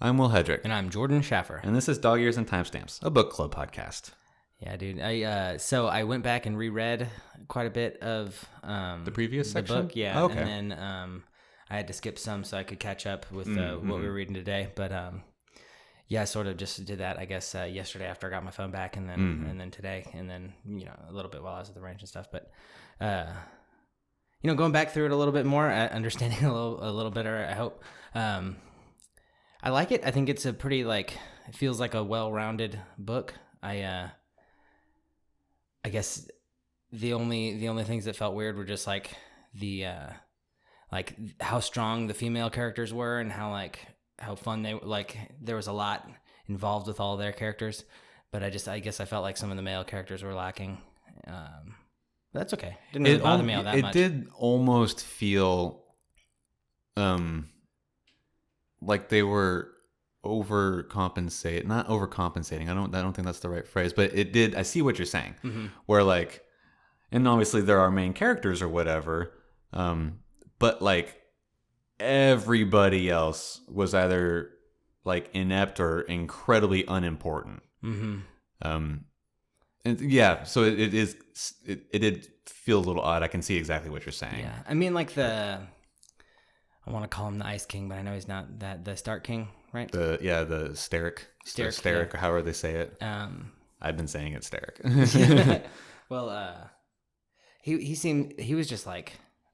I'm Will Hedrick. And I'm Jordan Schaffer. And this is Dog Ears and Timestamps, a book club podcast. Yeah, dude. So I went back and reread quite a bit of the previous section? The book, yeah. Oh, okay. And then I had to skip some so I could catch up with what we were reading today. But yeah, I sort of just did that, I guess, yesterday after I got my phone back, and then today, and then a little bit while I was at the ranch and stuff. But going back through it a little bit more, understanding a little better, I hope. I like it. I think it's a pretty it feels like a well-rounded book. I guess the only things that felt weird were just the how strong the female characters were, and how fun they there was a lot involved with all their characters, but I guess I felt like some of the male characters were lacking. That's okay. Didn't really bother me all that much. It did almost feel like they were not overcompensating. I don't think that's the right phrase, but it did. I see what you're saying. Mm-hmm. Where and obviously there are main characters or whatever, but everybody else was either inept or incredibly unimportant. Mm-hmm. And yeah, so it did feel a little odd. I can see exactly what you're saying. Yeah, I mean I want to call him the Ice King, but I know he's not that. The Stark King, right? The Steric. Steric, yeah. However they say it. I've been saying it Steric. Well, he was just I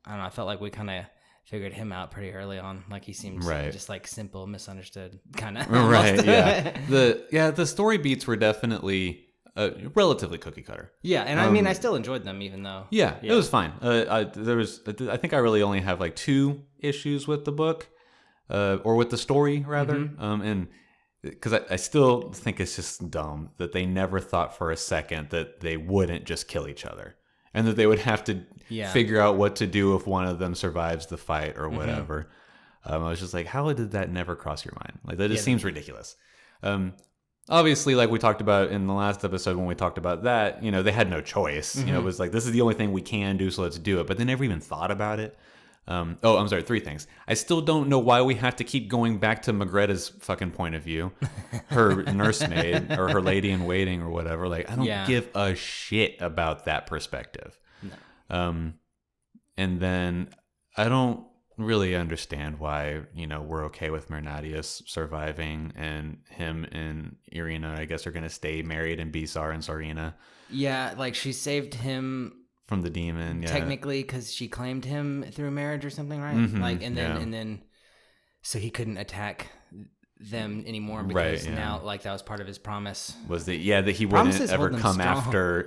don't know. I felt like we kind of figured him out pretty early on. He seemed just simple, misunderstood kind of. Right. Yeah. The story beats were definitely relatively cookie cutter. Yeah, and I mean, I still enjoyed them, even though. Yeah, it was fine. I think I really only have 2 issues with the book, or with the story rather. And because I still think it's just dumb that they never thought for a second that they wouldn't just kill each other, and that they would have to figure out what to do if one of them survives the fight or whatever. I was just like, how did that never cross your mind? That just seems ridiculous. Obviously, we talked about in the last episode when we talked about that, they had no choice. It was this is the only thing we can do, so let's do it. But they never even thought about it. I'm sorry, 3 things. I still don't know why we have to keep going back to Magretta's fucking point of view. Her nursemaid or her lady in waiting or whatever. I don't give a shit about that perspective. No. And then I don't really understand why we're okay with Mernadius surviving, and him and Irina I guess are gonna stay married and be Tsar and Tsarina. Yeah, she saved him from the demon, technically, because she claimed him through marriage or something, right? And then so he couldn't attack them anymore, because now that was part of his promise, was that he wouldn't ever come after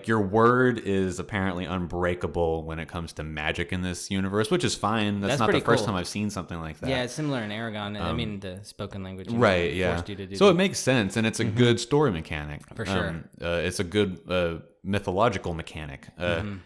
your word is apparently unbreakable when it comes to magic in this universe, which is fine. That's not the first time I've seen something like that. Yeah, it's similar in Aragon. I mean, the spoken language. Right, yeah. So it makes sense, and it's a good story mechanic. For sure. It's a good mythological mechanic. And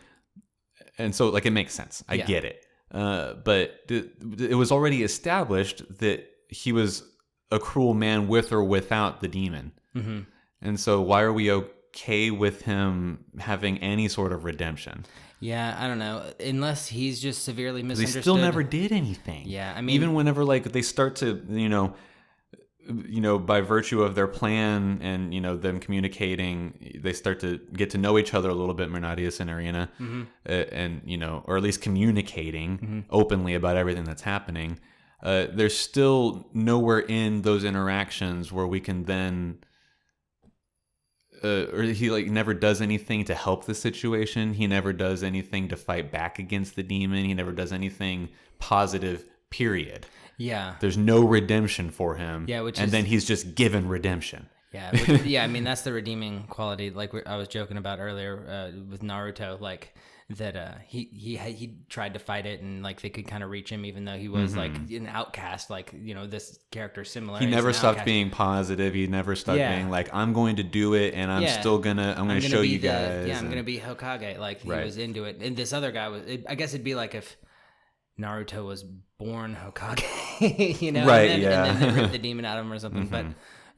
so, it makes sense. I get it. But it was already established that he was a cruel man with or without the demon. Mm-hmm. And so why are we okay with him having any sort of redemption? Yeah, I don't know. Unless he's just severely misunderstood. He still never did anything. Yeah, I mean, even whenever they start to by virtue of their plan and them communicating, they start to get to know each other a little bit, Mernadius and Irina, and or at least communicating openly about everything that's happening. There's still nowhere in those interactions where we can then. Or he never does anything to help the situation. He never does anything to fight back against the demon. He never does anything positive, period. Yeah. There's no redemption for him. Yeah, then he's just given redemption. Yeah. I mean, that's the redeeming quality. I was joking about earlier with Naruto, that he tried to fight it, and they could kind of reach him, even though he was an outcast. This character similar. He never stopped being positive. He never stopped being I'm going to do it, and I'm gonna show you guys. Yeah, I'm gonna be Hokage. He was into it, and this other guy was. I guess it'd be if Naruto was born Hokage, right? And then they ripped the demon out of him or something. But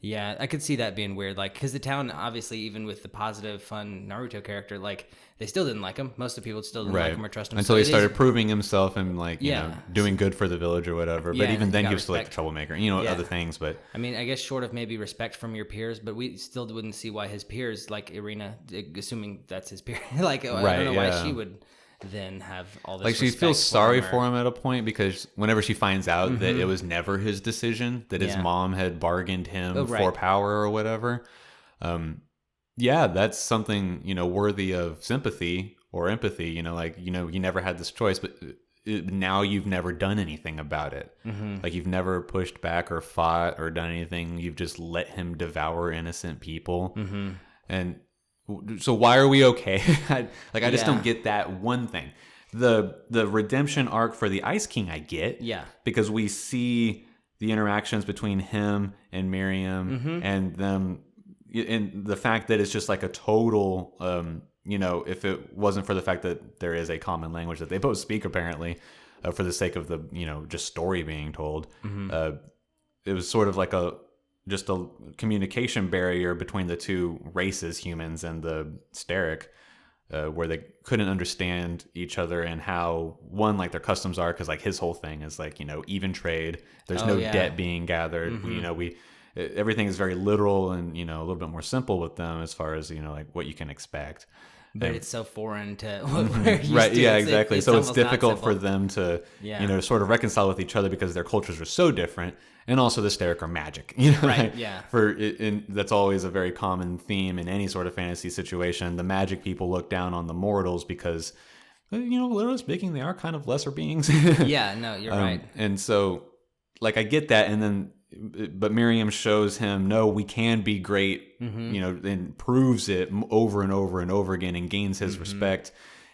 Yeah, I could see that being weird. Like, because the town, obviously, even with the positive, fun Naruto character, like, they still didn't like him. Most of the people still didn't like him or trust him. Until so he started proving himself and, like, you Yeah. know, doing good for the village or whatever. Yeah, But even and then, he he got was still, like, the respect. troublemaker. You know, Yeah. other things, but... I mean, I guess short of maybe respect from your peers, but we still wouldn't see why his peers, like Irina, assuming that's his peer, like, I don't know why she would then have all this like she respect feels sorry him or- for him at a point because whenever she finds out that it was never his decision, that his Yeah. mom had bargained him Oh, right. for power or whatever, yeah, that's something, you know, worthy of sympathy or empathy. You know, like, you know, you never had this choice, but now you've never done anything about it. Like, you've never pushed back or fought or done anything. You've just let him devour innocent people. And so why are we okay? I just don't get that one thing. The redemption arc for the Ice King I get. Yeah. Because we see the interactions between him and Miriam and them, and the fact that it's just like a total, you know, if it wasn't for the fact that there is a common language that they both speak, apparently, for the sake of the, you know, just story being told, it was sort of like just a communication barrier between the two races, humans and the Steric, where they couldn't understand each other and how, one, like, their customs are, because, like, his whole thing is, like, you know, even trade. There's no debt being gathered. You know, everything is very literal and, you know, a little bit more simple with them as far as, you know, like, what you can expect. But it's so foreign to what we're used Right, to. yeah, exactly. So it's almost not difficult for simple. them to, Yeah. you know, sort of reconcile with each other because their cultures are so different. And also the Steric are magic. You know, Right, like, yeah. And that's always a very common theme in any sort of fantasy situation. The magic people look down on the mortals because, you know, literally speaking, they are kind of lesser beings. Yeah, no, you're right. And so, like, I get that. And then, but Miriam shows him, no, we can be great, you know, and proves it over and over and over again and gains his respect.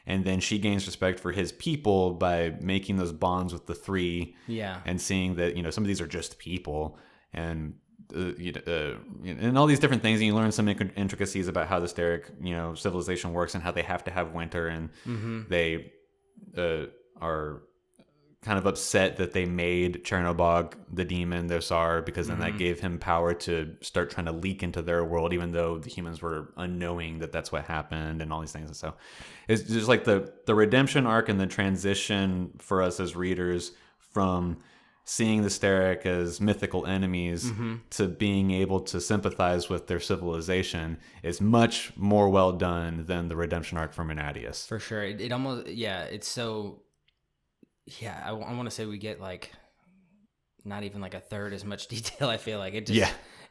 And then she gains respect for his people by making those bonds with the three. Yeah. And seeing that, you know, some of these are just people. And, and all these different things. And you learn some intricacies about how the Steric, you know, civilization works and how they have to have winter. And they are kind of upset that they made Chernobog the demon, the Tsar, because then that gave him power to start trying to leak into their world, even though the humans were unknowing that that's what happened and all these things. And so it's just like the redemption arc and the transition for us as readers from seeing the Steric as mythical enemies to being able to sympathize with their civilization is much more well done than the redemption arc from Menadius. For sure. It almost, yeah, it's so... Yeah, I want to say we get, like, not even like a third as much detail. I feel like it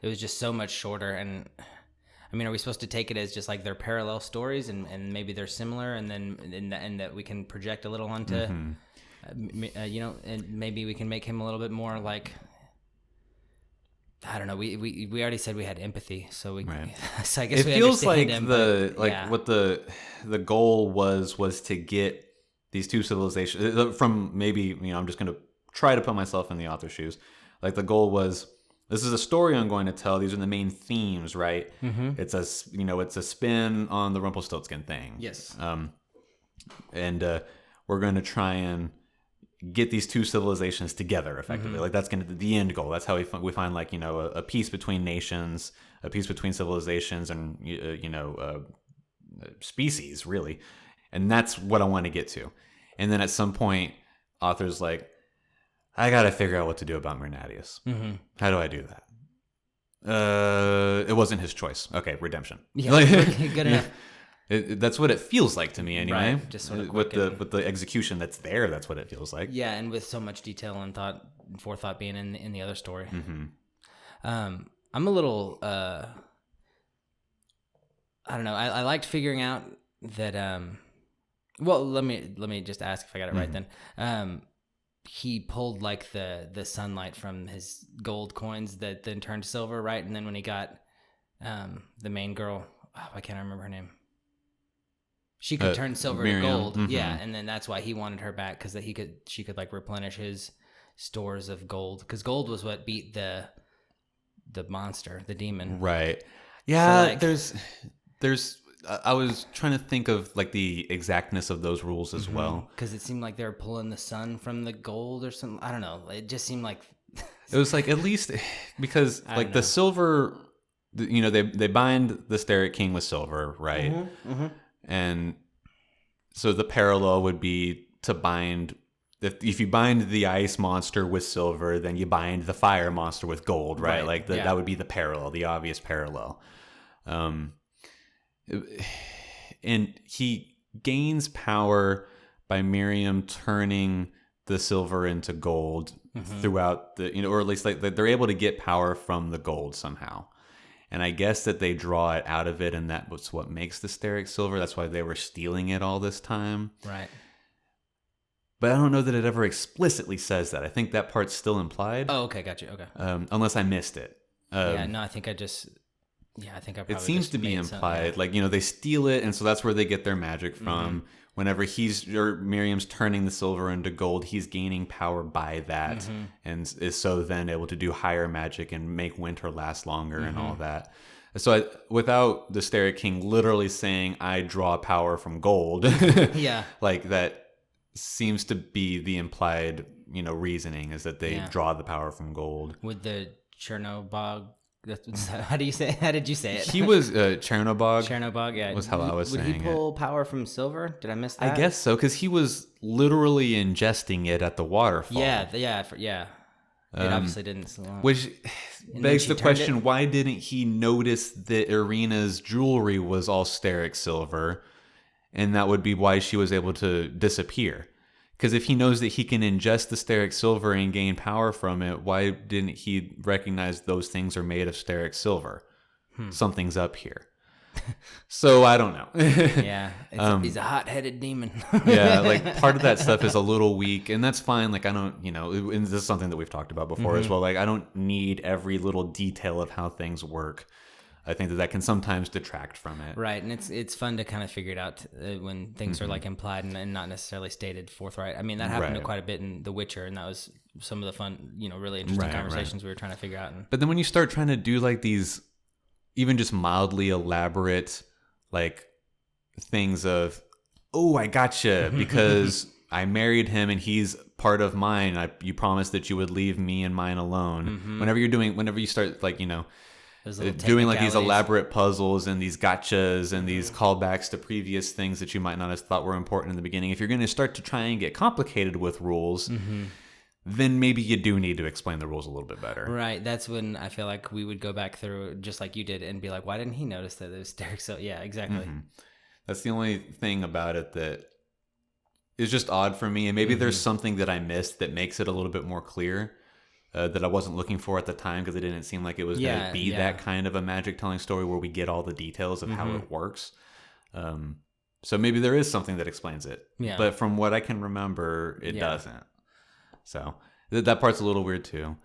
was just so much shorter. And I mean, are we supposed to take it as just like they're parallel stories and maybe they're similar, and then and that we can project a little onto, you know, and maybe we can make him a little bit more like, I don't know. We already said we had empathy, so we. Right. So I guess It we feels like understand him, what the goal was to get these two civilizations from, maybe, you know, I'm just going to try to put myself in the author's shoes. Like, the goal was, this is a story I'm going to tell. These are the main themes, right? It's a spin on the Rumpelstiltskin thing. Yes. And we're going to try and get these two civilizations together effectively. Like, that's going to be the end goal. That's how we find, like, you know, a peace between nations, a peace between civilizations, and species, really. And that's what I want to get to. And then at some point, author's like, I got to figure out what to do about Mernadius. How do I do that? It wasn't his choice. Okay, redemption. Yeah, Like, good enough. That's what it feels like to me, anyway. Right, just sort of with quick the execution that's there. That's what it feels like. Yeah, and with so much detail and thought and forethought being in the other story. I'm a little I don't know. I liked figuring out that well, let me just ask if I got it right then. He pulled, like, the sunlight from his gold coins that then turned silver, right? And then when he got the main girl, I can't remember her name. She could turn silver Miriam. to gold, yeah, and then that's why he wanted her back, because that she could like replenish his stores of gold, because gold was what beat the monster, the demon, right? Yeah, so, like, there's. I was trying to think of, like, the exactness of those rules as well, because it seemed like they were pulling the sun from the gold or something. I don't know. It just seemed like It was like, at least, because like the silver, they bind the Steric King with silver, right? And so the parallel would be to bind, if you bind the ice monster with silver, then you bind the fire monster with gold, right? Like that would be the parallel, the obvious parallel. And he gains power by Miriam turning the silver into gold throughout or at least like they're able to get power from the gold somehow. And I guess that they draw it out of it, and that was what makes the Steric silver. That's why they were stealing it all this time. Right. But I don't know that it ever explicitly says that. I think that part's still implied. Oh, okay, got you. Okay. Unless I missed it. I think I probably it seems to be implied. Like, they steal it, and so that's where they get their magic from. Whenever Miriam's turning the silver into gold, he's gaining power by that, and is so then able to do higher magic and make winter last longer and all that. So without the Steric King literally saying, I draw power from gold, like that seems to be the implied, reasoning, is that they draw the power from gold. With the Chernobog, how did you say it? He was Chernobog. Chernobog, yeah. Was how I was saying it. Would he pull power from silver? Did I miss that? I guess so, because he was literally ingesting it at the waterfall. Yeah. It obviously didn't. Which begs the question, why didn't he notice that Irina's jewelry was all Steric silver? And that would be why she was able to disappear. Because if he knows that he can ingest the Steric silver and gain power from it, why didn't he recognize those things are made of Steric silver? Something's up here. So I don't know. He's a hot-headed demon. Like part of that stuff is a little weak, and that's fine. Like I don't, and this is something that we've talked about before as well. Like I don't need every little detail of how things work. I think that can sometimes detract from it. Right, and it's fun to kind of figure it out when things are like implied and not necessarily stated forthright. I mean, that happened quite a bit in The Witcher, and that was some of the fun, really interesting conversations we were trying to figure out. But then when you start trying to do like these, even just mildly elaborate, like things of, oh, I gotcha, because I married him and he's part of mine. You promised that you would leave me and mine alone. Whenever you start like, doing like these elaborate puzzles and these gotchas and these callbacks to previous things that you might not have thought were important in the beginning. If you're going to start to try and get complicated with rules, then maybe you do need to explain the rules a little bit better. Right. That's when I feel like we would go back through just like you did and be like, why didn't he notice that it was Derek? So yeah, exactly. That's the only thing about it that is just odd for me. And maybe there's something that I missed that makes it a little bit more clear. That I wasn't looking for at the time, because it didn't seem like it was going to be that kind of a magic telling story where we get all the details of how it works. So maybe there is something that explains it. Yeah. But from what I can remember, it doesn't. So that part's a little weird too.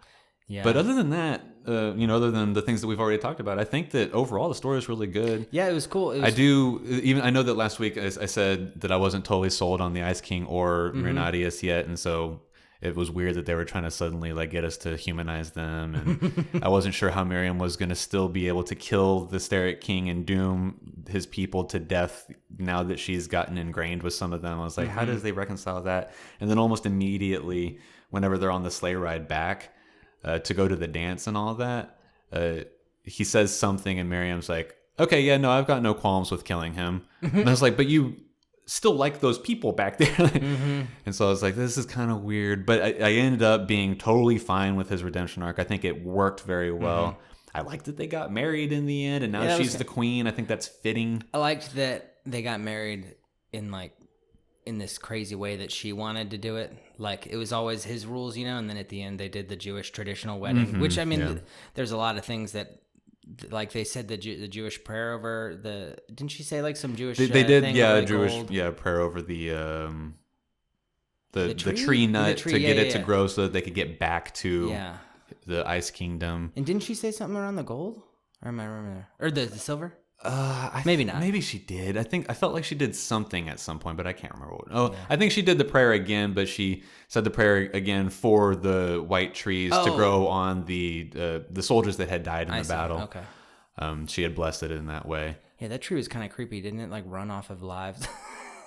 Yeah. But other than that, other than the things that we've already talked about, I think that overall the story is really good. Yeah, it was cool. I know that last week I said that I wasn't totally sold on the Ice King or Renatius yet, and so it was weird that they were trying to suddenly like get us to humanize them, and I wasn't sure how Miriam was going to still be able to kill the Steric King and doom his people to death now that she's gotten ingrained with some of them. I was like, how does they reconcile that? And then almost immediately, whenever they're on the sleigh ride back to go to the dance and all that, he says something, and Miriam's like, okay, yeah, no, I've got no qualms with killing him. And I was like, but you still like those people back there. And so I was like, this is kind of weird, but I ended up being totally fine with his redemption arc. I think it worked very well. I liked that they got married in the end, and now she's the queen. I think that's fitting. I liked that they got married in this crazy way that she wanted to do it. Like it was always his rules, and then at the end they did the Jewish traditional wedding, which I mean, there's a lot of things that, like they said the Jewish prayer over the. Didn't she say like some Jewish? They did, thing yeah, Jewish, gold? Prayer over the tree nut to get it to grow so that they could get back to the Ice Kingdom. And didn't she say something around the gold? Or am I remembering that? Or the silver? Maybe not. Maybe she did. I felt like she did something at some point, but I can't remember what. I think she did the prayer again, but she said the prayer again for the white trees to grow on the soldiers that had died in the battle. Okay. She had blessed it in that way. Yeah, that tree was kind of creepy. Didn't it like run off of lives?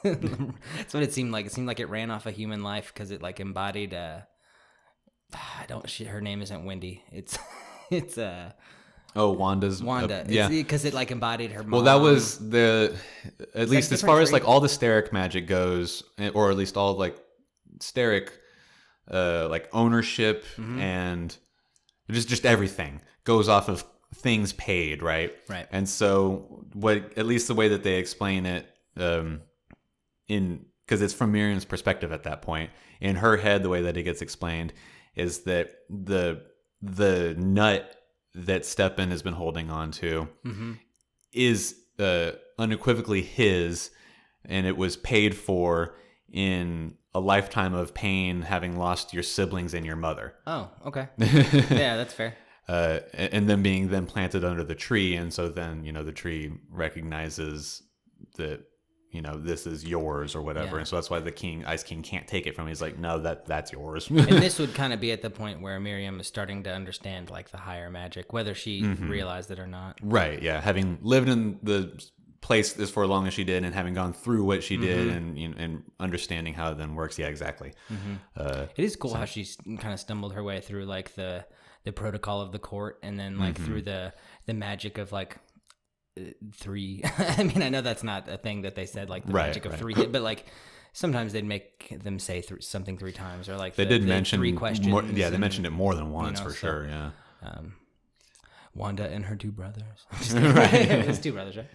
That's what it seemed like. It seemed like it ran off a human life because it like embodied I don't. Her name isn't Wendy. It's Oh, Wanda. Yeah, because it like embodied her mom. Well, that was at least as far as like all the steric magic goes, or at least all like steric, like ownership and just everything goes off of things paid, right? Right. And so at least the way that they explain it, because it's from Miriam's perspective at that point, in her head, the way that it gets explained is that the nut that Steppen has been holding on to is unequivocally his, and it was paid for in a lifetime of pain, having lost your siblings and your mother. Oh, okay. Yeah, that's fair. And then being then planted under the tree, and so then the tree recognizes that this is yours or whatever, and so that's why the Ice King can't take it from him. He's like, no, that's yours. And this would kind of be at the point where Miriam is starting to understand like the higher magic, whether she realized it or not. Right. Yeah. Having lived in the place as for as long as she did, and having gone through what she did, and understanding how it then works. Yeah, exactly. It is cool how she's kind of stumbled her way through like the protocol of the court, and then like through the magic of like 3. I mean, I know that's not a thing that they said, like the magic of 3, but like sometimes they'd make them say something 3 times, or like they did mention 3 questions. They mentioned it more than once, for sure. Yeah. Wanda and her 2 brothers. Right. It's 2 brothers, right?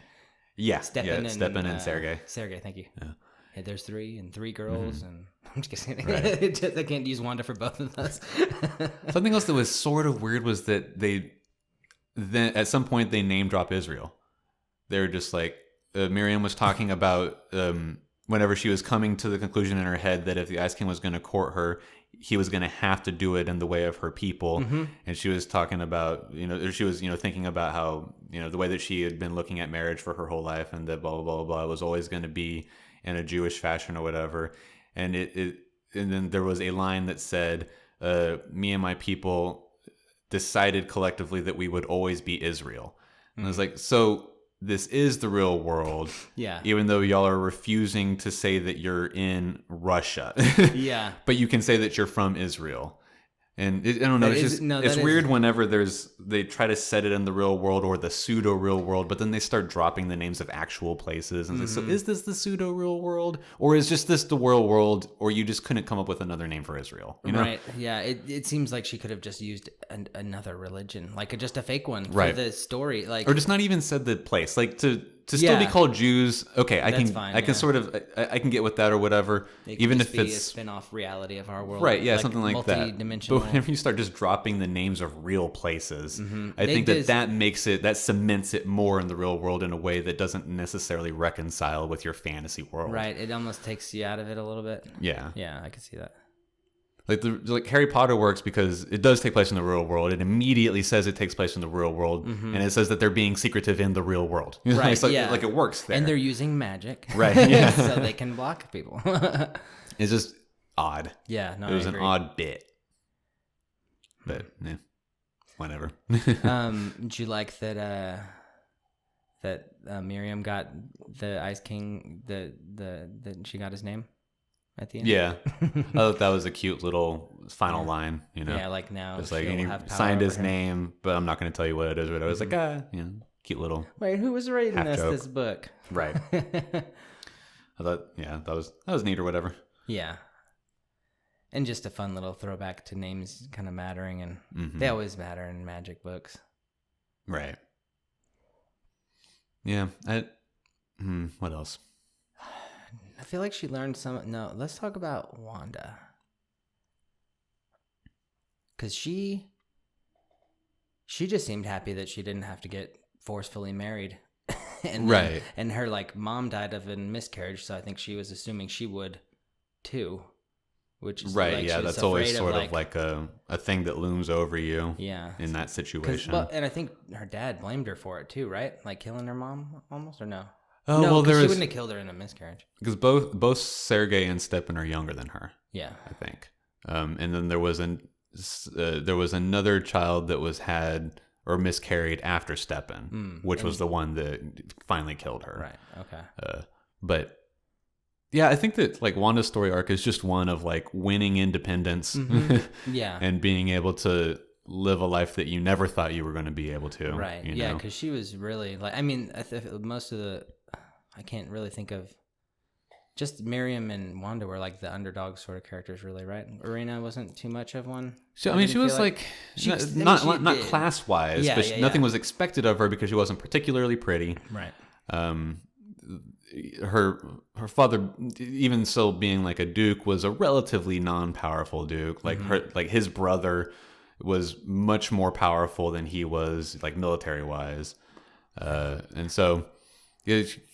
Yeah. Steppen and Sergei. Sergei, thank you. Yeah. Yeah, there's 3 and 3 girls, and I'm just kidding. Right. I can't use Wanda for both of those. Something else that was sort of weird was that then at some point they name drop Israel. They were just like, Miriam was talking about whenever she was coming to the conclusion in her head that if the Ice King was going to court her, he was going to have to do it in the way of her people. And she was talking about, she was, thinking about how, the way that she had been looking at marriage for her whole life, and that blah, blah, blah, blah, it was always going to be in a Jewish fashion or whatever. And and then there was a line that said, me and my people decided collectively that we would always be Israel. And I was like, so this is the real world. Yeah. Even though y'all are refusing to say that you're in Russia. Yeah. But you can say that you're from Israel. And I don't know, it's weird whenever they try to set it in the real world or the pseudo real world, but then they start dropping the names of actual places. And so is this the pseudo real world, or is just this the real world, or you just couldn't come up with another name for Israel? Right. Yeah. It seems like she could have just used another religion, like just a fake one for the story, like, or just not even said the place, like to still be called Jews. Okay, I can sort of I can get with that or whatever, even if it's a spin-off reality of our world, right? Yeah, like something like that. Multi-dimensional. But whenever you start just dropping the names of real places, I think that cements it more in the real world in a way that doesn't necessarily reconcile with your fantasy world. Right. It almost takes you out of it a little bit. Yeah. Yeah, I can see that. Like Harry Potter works because it does take place in the real world. It immediately says it takes place in the real world, and it says that they're being secretive in the real world. Right. It's like it works there, and they're using magic, right? Yeah. So they can block people. It's just odd. Yeah, no, it was an odd bit, but yeah, whatever. Did you like that? Miriam got the Ice King. That she got his name at the end. Yeah, I thought that was a cute little final line. Yeah, like now it's like he signed his name, but I'm not going to tell you what it is. But I was like, cute little. Wait, who was writing this book? Right. I thought, that was neat or whatever. Yeah. And just a fun little throwback to names kind of mattering, and they always matter in magic books. Right. Yeah. What else? I feel like she learned some. No, let's talk about Wanda. Because she just seemed happy that she didn't have to get forcefully married. And her mom died of a miscarriage, so I think she was assuming she would too. Which is right, yeah, that's always sort of like a thing that looms over you. Yeah, in that situation. And I think her dad blamed her for it too, right? Like killing her mom almost, or no? Oh, no, she wouldn't have killed her in a miscarriage. Because both Sergei and Steppen are younger than her. Yeah, I think. And then there was another child that was had or miscarried after Steppen, which was the one that finally killed her. Right. Okay. But Yeah, I think that like Wanda's story arc is just one of like winning independence Yeah. and being able to live a life that you never thought you were going to be able to. Right. You Yeah, know? because she was really like, I mean, most of the, I can't really think of, just Miriam and Wanda were like the underdog sort of characters, really, right? Irina wasn't too much of one. So I mean, she was like not class wise, Yeah, but yeah, nothing yeah. was expected of her because she wasn't particularly pretty. Right. Her father, even so being like a duke, was a relatively non-powerful duke. Like his brother was much more powerful than he was, like military wise, and so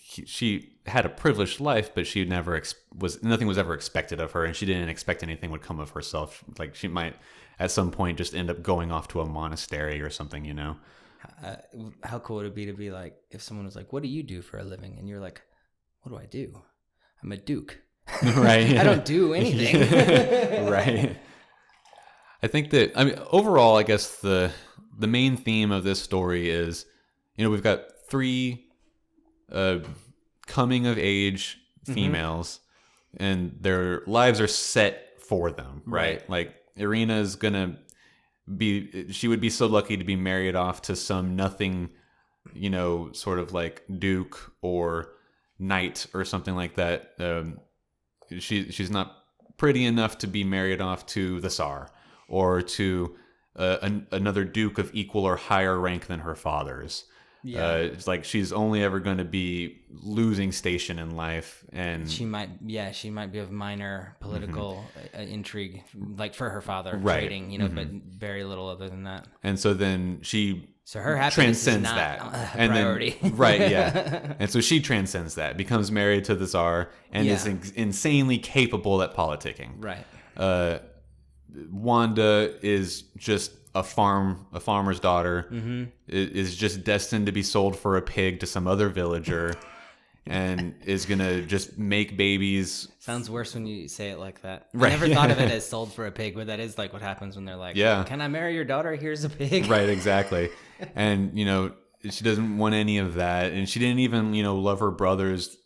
she had a privileged life, but she never nothing was ever expected of her, and she didn't expect anything would come of herself. Like she might at some point just end up going off to a monastery or something, you know. How cool would it be to be like, if someone was like, "What do you do for a living?" and you're like, "What do I do? I'm a duke." Right. I don't do anything. Right. I think that, I mean, overall, I guess the main theme of this story is, you know, we've got 3 coming of age females, and their lives are set for them, right? Like Irina's gonna she would be so lucky to be married off to some nothing, you know, sort of like duke or knight or something like that. She's not pretty enough to be married off to the Tsar or to another duke of equal or higher rank than her father's. Yeah. It's like she's only ever going to be losing station in life, and she might be of minor political intrigue, like for her father, Right. trading, you know, but very little other than that. and so then she So her happiness transcends is not that a and priority. then, right, yeah. And so she transcends that, becomes married to the Tsar, and is insanely capable at politicking. Right. Wanda is just a farmer's daughter, is just destined to be sold for a pig to some other villager, and is gonna just make babies. Sounds worse when you say it like that. Right, I never thought of it as sold for a pig, but that is like what happens when they're like, Yeah. "Can I marry your daughter? Here's a pig." Right, exactly. And, you know, she doesn't want any of that, and she didn't even, you know, love her brothers.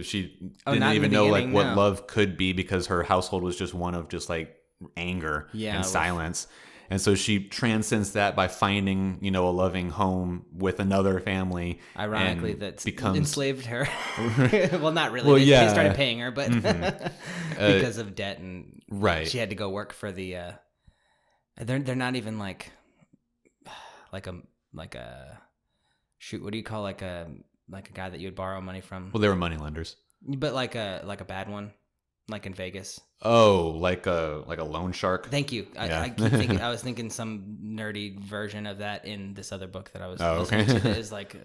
She not didn't in even the know like beginning, what no. love could be, because her household was just one of just like anger Yeah, and with- silence. And so she transcends that by finding, you know, a loving home with another family. Ironically, and that becomes enslaved her. Well, not really. Well, they yeah. started paying her, but because of debt, and Right. she had to go work for the. They're not even like a shoot. What do you call like a guy that you would borrow money from? Well, they were moneylenders. But like a bad one, like in Vegas. Oh, like a loan shark. Thank you. Yeah. I keep thinking. I was thinking some nerdy version of that in this other book that I was listening okay. to. That is like,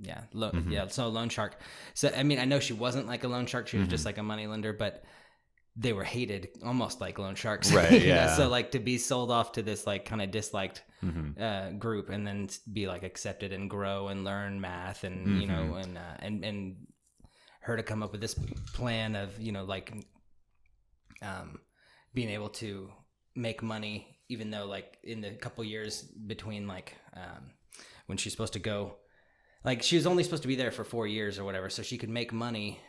yeah. So loan shark. So I mean, I know she wasn't like a loan shark. She was just like a money lender, but they were hated almost like loan sharks. Right, You know? yeah. So like to be sold off to this like kind of disliked group, and then be like accepted and grow and learn math, and you know, and her to come up with this plan of, you know, like being able to make money, even though like in the couple years between like when she's supposed to go, like she was only supposed to be there for 4 years or whatever, so she could make money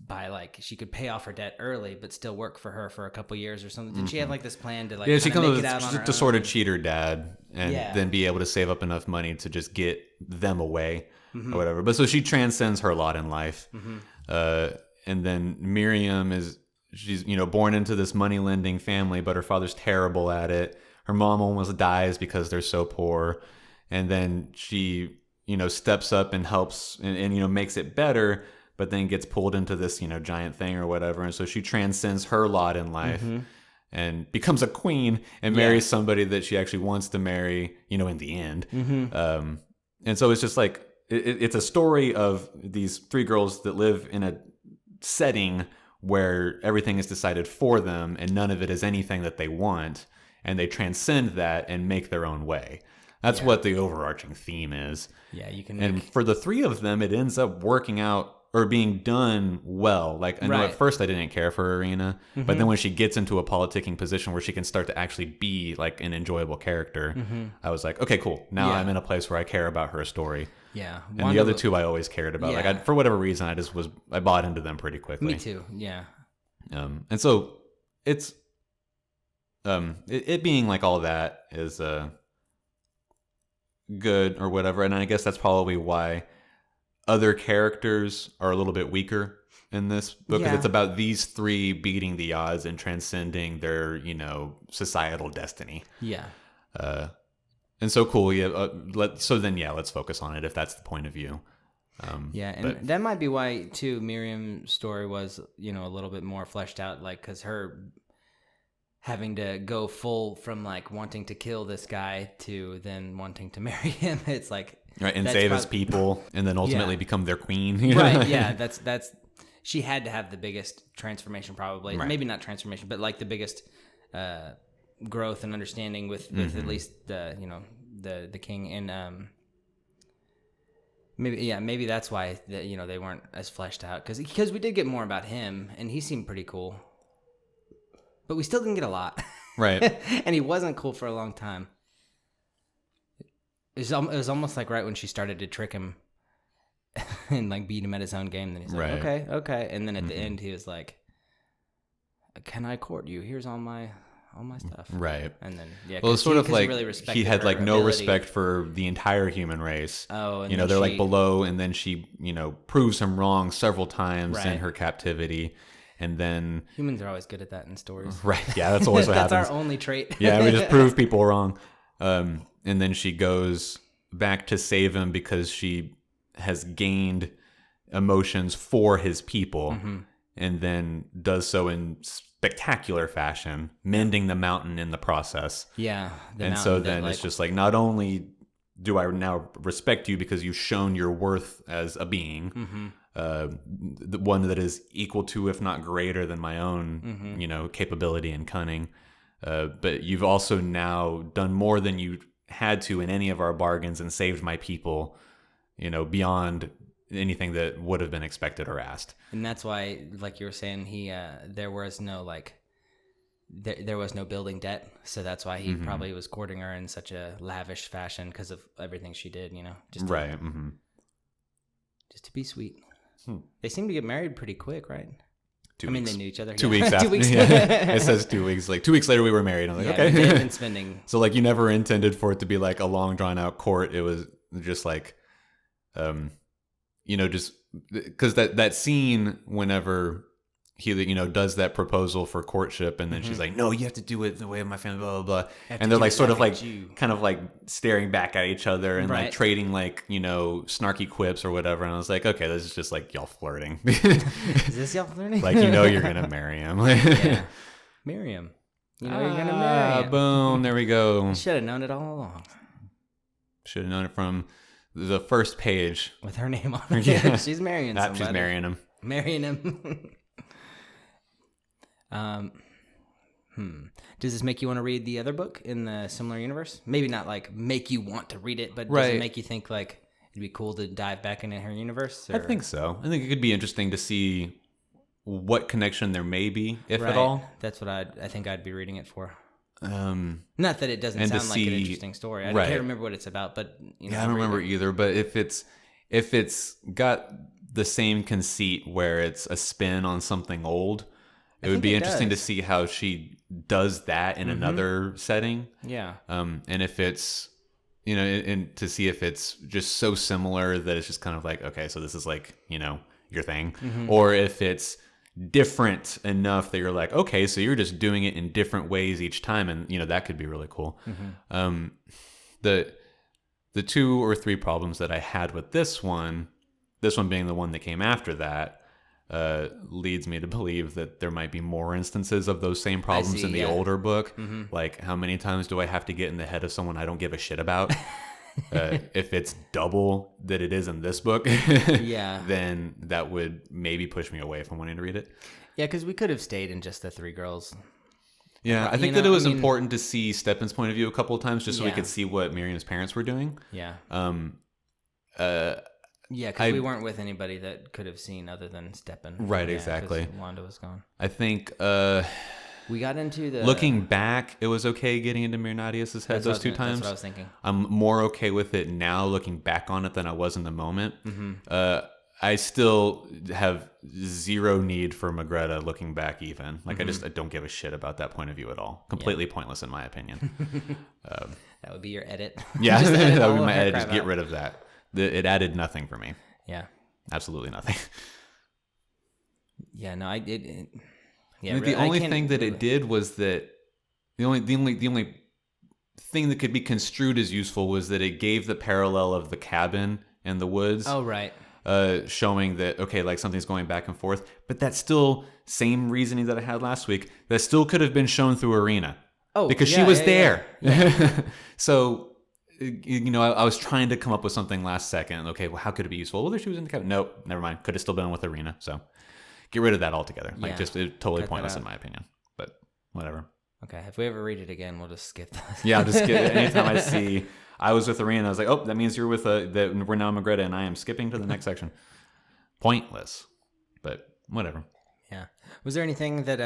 by like she could pay off her debt early but still work for her for a couple years or something. Did she have like this plan to like Yeah, she kinda comes make it out on her to sort own? of cheat her dad, and Yeah. then be able to save up enough money to just get them away or whatever. But so she transcends her lot in life. And then Miriam she's, you know, born into this money lending family, but her father's terrible at it. Her mom almost dies because they're so poor. And then she, you know, steps up and helps and you know, makes it better, but then gets pulled into this, you know, giant thing or whatever. And so she transcends her lot in life and becomes a queen and marries somebody that she actually wants to marry, you know, in the end. And so it's just like, it's a story of these 3 girls that live in a setting where everything is decided for them and none of it is anything that they want, and they transcend that and make their own way. That's what the overarching theme is. Yeah, you can And for the 3 of them, it ends up working out or being done well. Like I know at first I didn't care for Irina, but then when she gets into a politicking position where she can start to actually be like an enjoyable character, I was like, okay, cool. Now I'm in a place where I care about her story. Yeah. And the other two I always cared about. Like for whatever reason, I bought into them pretty quickly. Me too. Yeah. And so it's it being like all that is good or whatever, and I guess that's probably why other characters are a little bit weaker in this book, because it's about these three beating the odds and transcending their, you know, societal destiny. Yeah. And so cool. Yeah. Let's focus on it if that's the point of view. And that might be why too Miriam's story was, you know, a little bit more fleshed out, like because her having to go full from like wanting to kill this guy to then wanting to marry him. It's like and save his people, and then ultimately become their queen. Right? Yeah, that's she had to have the biggest transformation, probably. Right. Maybe not transformation, but like the biggest growth and understanding with at least the the king, and maybe that's why they weren't as fleshed out, because we did get more about him, and he seemed pretty cool. But we still didn't get a lot. Right. And he wasn't cool for a long time. It was almost like right when she started to trick him and like beat him at his own game. Then he's like, okay. And then at the end, he was like, "Can I court you? Here's all my stuff." Right. And then well, it's sort of like really he had like no respect for the entire human race. Oh, and they're like below, and then she proves him wrong several times in her captivity. And then humans are always good at that in stories. Right. Yeah, that's always what happens. That's our only trait. Yeah, we just prove people wrong. And then she goes back to save him because she has gained emotions for his people, and then does so in spectacular fashion, mending the mountain in the process. Yeah. And so then it's just like, not only do I now respect you because you've shown your worth as a being, the one that is equal to, if not greater than my own, capability and cunning. But you've also now done more than you had to in any of our bargains and saved my people, beyond anything that would have been expected or asked. And that's why, like you were saying, there was no there was no building debt. So that's why he probably was courting her in such a lavish fashion, because of everything she did, just to be sweet. They seem to get married pretty quick, right? 2 weeks. They knew each other. 2 weeks after. 2 weeks. Yeah. It says 2 weeks. Like 2 weeks later, we were married. I'm like, okay. They've been spending. So like, you never intended for it to be like a long, drawn out court. It was just like, just because that scene whenever he does that proposal for courtship, and then she's like, no, you have to do it the way of my family, blah blah blah, and they're like sort of like kind of like staring back at each other and like trading like snarky quips or whatever, and I was like, okay, this is just like y'all flirting. Is this y'all flirting? Like, you're gonna marry him. Yeah. Marry him. You're gonna marry him. Boom, there we go. You should have known it all along. Should have known it from the first page with her name on it. Yeah. She's marrying somebody. She's marrying him. Marrying him. Does this make you want to read the other book in the similar universe? Maybe not like make you want to read it, but does it make you think like it'd be cool to dive back into her universe? Or? I think so. I think it could be interesting to see what connection there may be, if at all. That's what I think I'd be reading it for. Not that it doesn't sound like an interesting story. I can't remember what it's about, but I don't remember either. But if it's got the same conceit where it's a spin on something old, it would be interesting to see how she does that in another setting. Yeah. And if it's, and to see if it's just so similar that it's just kind of like, okay, so this is like, your thing. Or if it's different enough that you're like, okay, so you're just doing it in different ways each time. And, that could be really cool. The 2 or 3 problems that I had with this one being the one that came after that, leads me to believe that there might be more instances of those same problems in the older book. Like, how many times do I have to get in the head of someone I don't give a shit about? If it's double that it is in this book, then that would maybe push me away from wanting to read it. Yeah, because we could have stayed in just the 3 girls. Yeah, I think that it was important to see Steppen's point of view a couple of times, just so we could see what Miriam's parents were doing. Yeah. Yeah, because we weren't with anybody that could have seen other than Steppen. Right, exactly. Wanda was gone. I think we got into the... Looking back, it was okay getting into Mirnadius' head those two times. That's what I was thinking. I'm more okay with it now looking back on it than I was in the moment. Mm-hmm. I still have zero need for Magretta looking back even. Like, I don't give a shit about that point of view at all. Completely pointless in my opinion. That would be your edit. Yeah, that would be my edit. Just get rid of that. It added nothing for me. Yeah. Absolutely nothing. Yeah, no, Yeah, the only thing that it did was that the only thing that could be construed as useful was that it gave the parallel of the cabin and the woods. Oh, right. Showing that, okay, like something's going back and forth, but that's still same reasoning that I had last week. That still could have been shown through Arena. Oh, because she was there. Yeah. So, I was trying to come up with something last second. Okay, well, how could it be useful? Well, she was in the cabin. Nope, never mind. Could have still been with Arena. So, get rid of that altogether. Like, just totally pointless in my opinion. But whatever. Okay, if we ever read it again, we'll just skip that. Yeah, I'll just skip it. Anytime I see I was with Arena, I was like, oh, that means you're with we're now Magretta, and I am skipping to the next section. Pointless, but whatever. Yeah. Was there anything that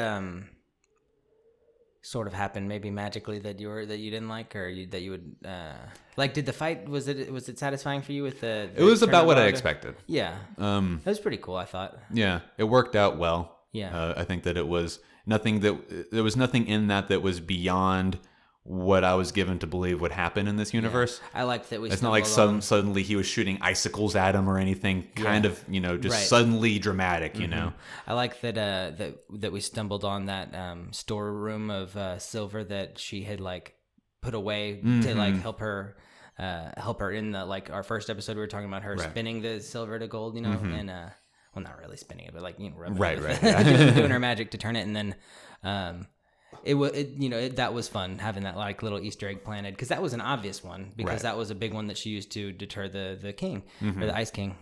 sort of happened, maybe magically, that you didn't like, or that you would like? Did the fight was it satisfying for you with the it was about what I expected. Yeah. That was pretty cool, I thought. Yeah, it worked out well. Yeah. I think that it was there was nothing in that was beyond what I was given to believe would happen in this universe. Yeah. I liked that it's not like suddenly he was shooting icicles at him or anything. Kind of, just suddenly dramatic. I like that that we stumbled on that storeroom of silver that she had like put away to like help her in the like our first episode. We were talking about her spinning the silver to gold, and well, not really spinning it, but like rubbing it doing her magic to turn it, and then that was fun having that like little Easter egg planted, because that was an obvious one, because that was a big one that she used to deter the king or the Ice King.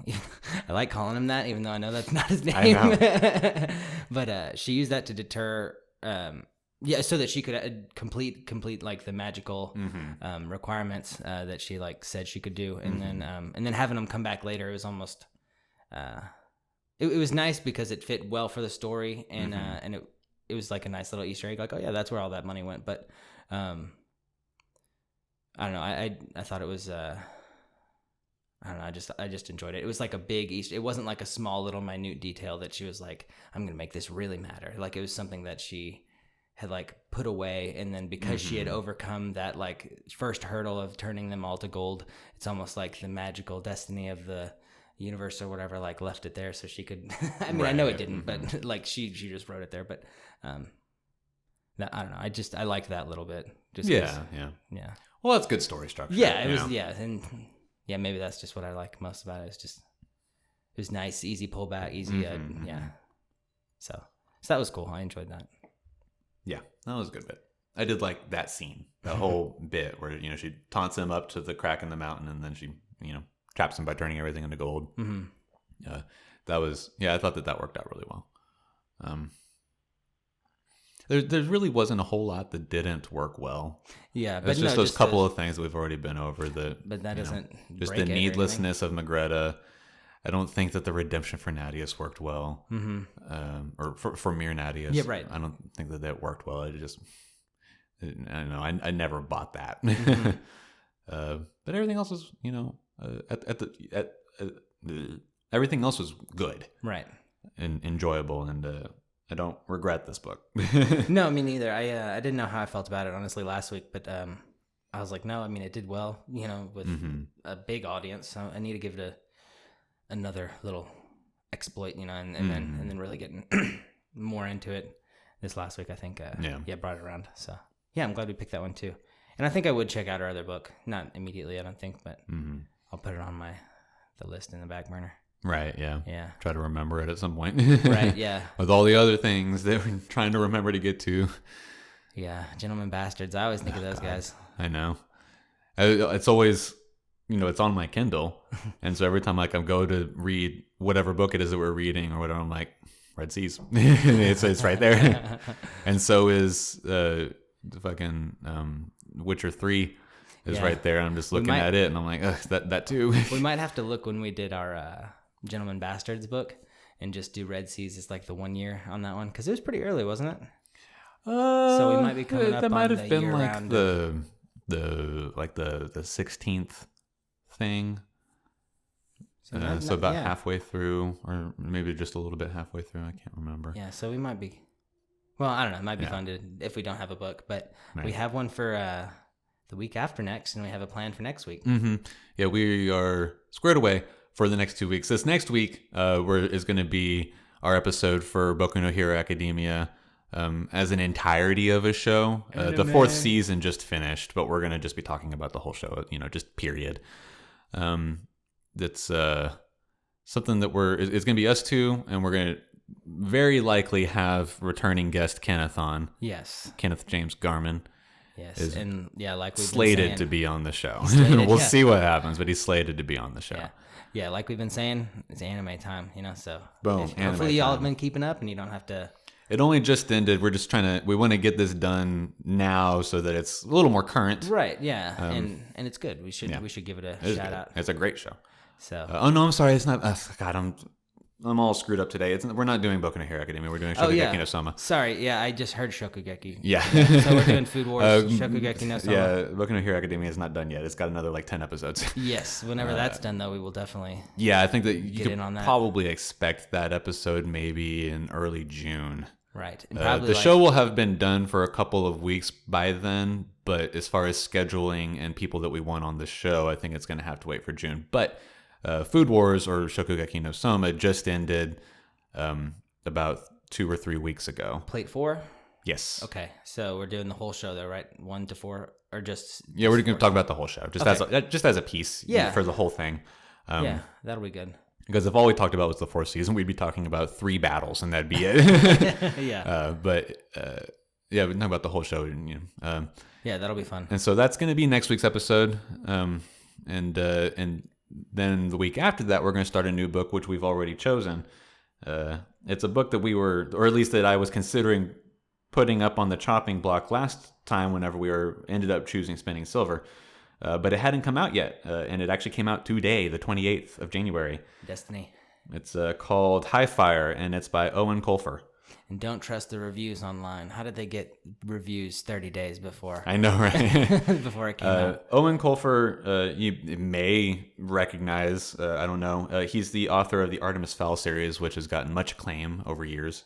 I like calling him that, even though I know that's not his name. I know. But she used that to deter, so that she could complete like the magical requirements that she like said she could do, and then having them come back later, it was almost it was nice because it fit well for the story, and it was like a nice little Easter egg, like, oh yeah, that's where all that money went. But I don't know, I thought it was I don't know, I just enjoyed it. It was like a big Easter. It wasn't like a small little minute detail that she was like, I'm gonna make this really matter. Like, it was something that she had like put away, and then because she had overcome that like first hurdle of turning them all to gold, it's almost like the magical destiny of the universe or whatever like left it there so she could I mean, I know it didn't, but like she just wrote it there. But I don't know, I liked that little bit. Just yeah. Well, that's good story structure. Yeah, it was. And maybe that's just what I like most about it. It was nice, easy pullback, easy. So that was cool. I enjoyed that. Yeah, that was a good bit. I did like that scene, the whole bit where she taunts him up to the crack in the mountain, and then she traps him by turning everything into gold. That was I thought that worked out really well. There really wasn't a whole lot that didn't work well. Yeah, but it's just those couple of things that we've already been over. But that doesn't just the needlessness of Magretta. I don't think that the redemption for Nadius worked well, or for Mirnadius. Yeah, right. I don't think that worked well. I don't know. I never bought that. But everything else was, everything else was good, right, and enjoyable, and I don't regret this book. No, me neither. I didn't know how I felt about it honestly last week, but I was like, no, I mean, it did well, with a big audience. So I need to give it another little exploit, and then really getting more into it this last week. I think, brought it around. So yeah, I'm glad we picked that one too. And I think I would check out her other book, not immediately, I don't think, but I'll put it on the list in the back burner. Right, yeah. Yeah. Try to remember it at some point. Right, yeah. With all the other things that we're trying to remember to get to. Yeah, Gentlemen Bastards. I always think of those guys. I know. It's always, it's on my Kindle. And so every time I go to read whatever book it is that we're reading or whatever, I'm like, Red Seas. it's right there. And so is the fucking Witcher 3. is right there. I'm just looking at it, and I'm like, ugh, that too. We might have to look when we did our Gentleman Bastards book, and just do Red Seas as like the 1 year on that one, because it was pretty early, wasn't it? So we might be coming up that might on have the been year like round the 16th thing. So, so about halfway through, or maybe just a little bit halfway through. I can't remember. Yeah, so we might be. Well, I don't know. It might be fun to if we don't have a book, but we have one for the week after next, and we have a plan for next week. Mm-hmm. Yeah, we are squared away for the next 2 weeks. This next week is going to be our episode for Boku no Hero Academia as an entirety of a show. The 4th season just finished, but we're going to just be talking about the whole show, just period. That's something that it's going to be us two, and we're going to very likely have returning guest Kenneth on. Yes. Kenneth James Garman. Yes, and like we've slated been saying, to be on the show. Slated, we'll see what happens, but he's slated to be on the show. Yeah, like we've been saying, it's anime time, so boom. Hopefully y'all have been keeping up, and you don't have to. It only just ended. We're just we want to get this done now so that it's a little more current. Right. Yeah, and it's good. We should give it a shout out. It's a great show. So. Oh no, I'm sorry. It's not. God, I'm all screwed up today. We're not doing Boku no Hero Academia. We're doing Shokugeki no Soma. Sorry, yeah, I just heard Shokugeki. Yeah. So we're doing Food Wars, Shokugeki no Soma. Yeah, Boku no Hero Academia is not done yet. It's got another 10 episodes. Yes, whenever that's done, though, we will definitely. Yeah, I think that you get could in on that. Probably expect that episode maybe in early June. Right. And probably the show will have been done for a couple of weeks by then, but as far as scheduling and people that we want on the show, I think it's going to have to wait for June. But Food Wars or Shokugeki no Soma just ended about 2 or 3 weeks ago. Plate 4? Yes. Okay, so we're doing the whole show though, right? 1 to 4, or just? Yeah, we're going to talk about the whole show, just as a piece. Yeah. For the whole thing. Yeah, that'll be good. Because if all we talked about was the 4th season, we'd be talking about 3 battles, and that'd be it. Yeah. Yeah, we can talk about the whole show. Yeah, that'll be fun. And so that's going to be next week's episode. And then the week after that, we're going to start a new book, which we've already chosen. It's a book that or at least that I was considering putting up on the chopping block last time whenever ended up choosing Spinning Silver. But it hadn't come out yet, and it actually came out today, the 28th of January. Destiny. It's called High Fire, and it's by Owen Colfer. And don't trust the reviews online. How did they get reviews 30 days before? I know, right? Before it came out. Owen Colfer, you may recognize, I don't know. He's the author of the Artemis Fowl series, which has gotten much acclaim over years.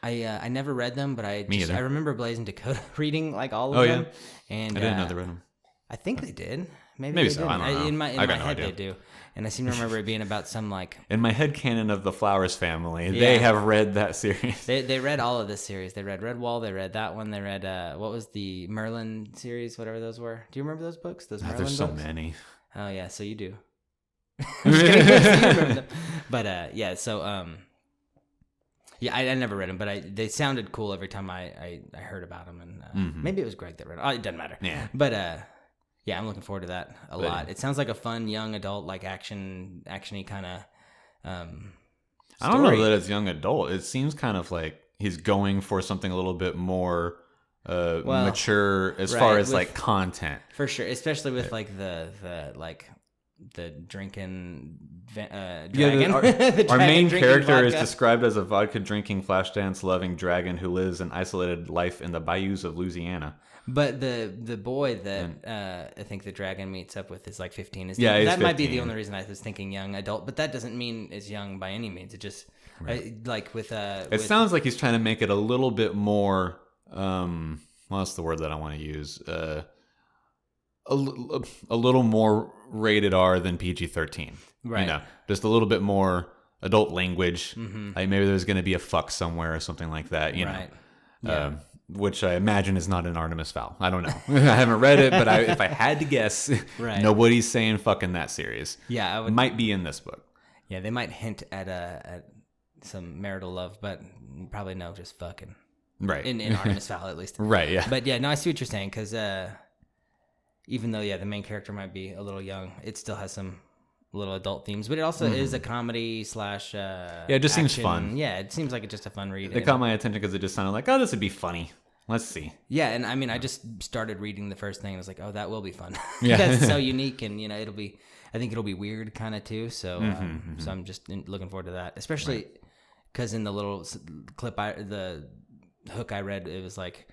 I never read them, but I remember Blazing Dakota reading like all of them. Yeah? And I didn't know they read them. I think they did. Maybe they so. Didn't. I don't know. In my no head, idea. they do. And I seem to remember it being about some like. In my head canon of the Flowers family, they have read that series. They read all of this series. They read Redwall. They read that one. They read what was the Merlin series, whatever those were. Do you remember those books? Those Merlin there's books? so many. Oh yeah, so you do. I'm just kidding. You remember them. But yeah, so yeah, I never read them, but they sounded cool every time I heard about them, and maybe it was Greg that read them. Oh, it doesn't matter. Yeah. But yeah, I'm looking forward to that a lot. It sounds like a fun young adult, like actiony kind of. I don't know that it's young adult. It seems kind of like he's going for something a little bit more mature as far as like content. For sure, especially with like the drinking dragon. Our main character is described as a vodka drinking, flash dance loving dragon who lives an isolated life in the bayous of Louisiana. But the boy that I think the dragon meets up with is like 15. That 15. Might be the only reason I was thinking young adult, but that doesn't mean it's young by any means. It just like with it sounds like he's trying to make it a little bit more. What's the word that I want to use? A little more rated R than PG-13. Right. Just a little bit more adult language. Mm-hmm. Like maybe there's going to be a fuck somewhere or something like that. You know. Yeah. Which I imagine is not an Artemis Fowl. I don't know. I haven't read it, but if I had to guess, nobody's saying fuck in that series. Yeah, might be in this book. Yeah, they might hint at some marital love, but probably no, just fucking. Right. In Artemis Fowl, at least. Right, yeah. But yeah, no, I see what you're saying, because even though, the main character might be a little young, it still has some little adult themes, but it also is a comedy / it just seems fun. Yeah, it seems like it's just a fun read. It caught my attention because it just sounded like, oh, this would be funny. let's see. Yeah, and I mean, I just started reading the first thing, and I was like, oh, that will be fun. Yeah. That's so unique, and I think it'll be weird kind of too. So, so I'm just looking forward to that, especially because in the little clip, the hook I read, it was like,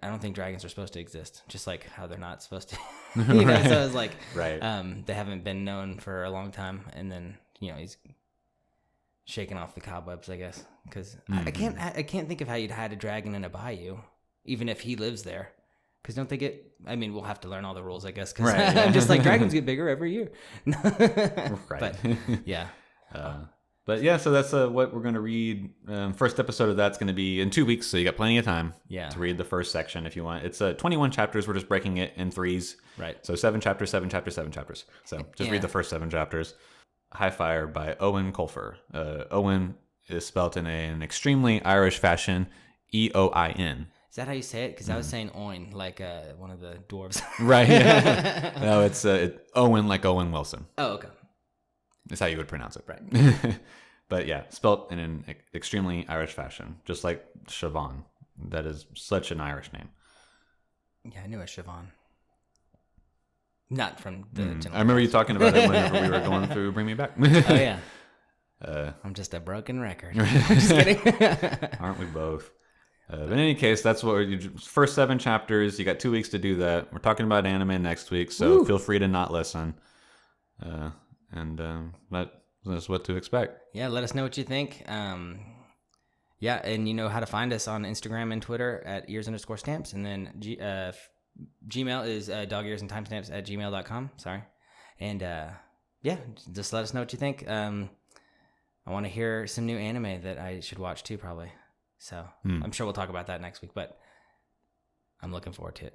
I don't think dragons are supposed to exist, just like how they're not supposed to. So it was like, they haven't been known for a long time, and then he's shaking off the cobwebs, I guess, because I can't think of how you'd hide a dragon in a bayou, even if he lives there. Because don't they get? I mean, we'll have to learn all the rules, I guess. Because I'm just like, dragons get bigger every year. But yeah. But yeah, so that's what we're going to read. First episode of that's going to be in 2 weeks, so you got plenty of time to read the first section if you want. It's 21 chapters. We're just breaking it in threes. Right. So 7 chapters, 7 chapters, 7 chapters. So just read the first 7 chapters. High Fire by Owen Colfer. Owen is spelt in an extremely Irish fashion, E-O-I-N. Is that how you say it? Because I was saying Owen, like one of the dwarves. Right. Yeah. No, it's Owen like Owen Wilson. Oh, okay. That's how you would pronounce it. Right. But yeah, spelt in an extremely Irish fashion, just like Siobhan. That is such an Irish name. Yeah, I knew a Siobhan. Not from the I remember you talking about it whenever we were going through Bring Me Back. Oh, yeah. I'm just a broken record. I'm just kidding. Aren't we both? But in any case, that's what first 7 chapters. You got 2 weeks to do that. We're talking about anime next week, so feel free to not listen. That's what to expect. Yeah, let us know what you think. Yeah, and you know how to find us on Instagram and Twitter at ears_stamps. And then Gmail is dogearsandtimestamps@gmail.com. Sorry. And yeah, just let us know what you think. I want to hear some new anime that I should watch too, probably. So I'm sure we'll talk about that next week, but I'm looking forward to it.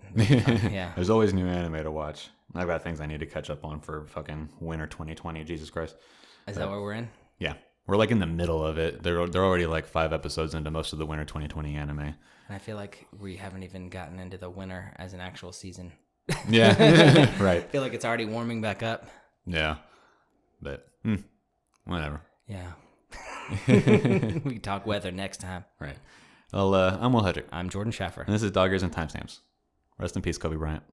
Yeah. There's always new anime to watch. I've got things I need to catch up on for fucking winter 2020. Jesus Christ. Is that where we're in? Yeah. We're like in the middle of it. They're already like 5 episodes into most of the winter 2020 anime. And I feel like we haven't even gotten into the winter as an actual season. Yeah. Right. I feel like it's already warming back up. Yeah. But whatever. Yeah. We can talk weather next time. Right. Well, I'm Will Hedrick. I'm Jordan Schaffer. And this is Dog Ears and Timestamps. Rest in peace, Kobe Bryant.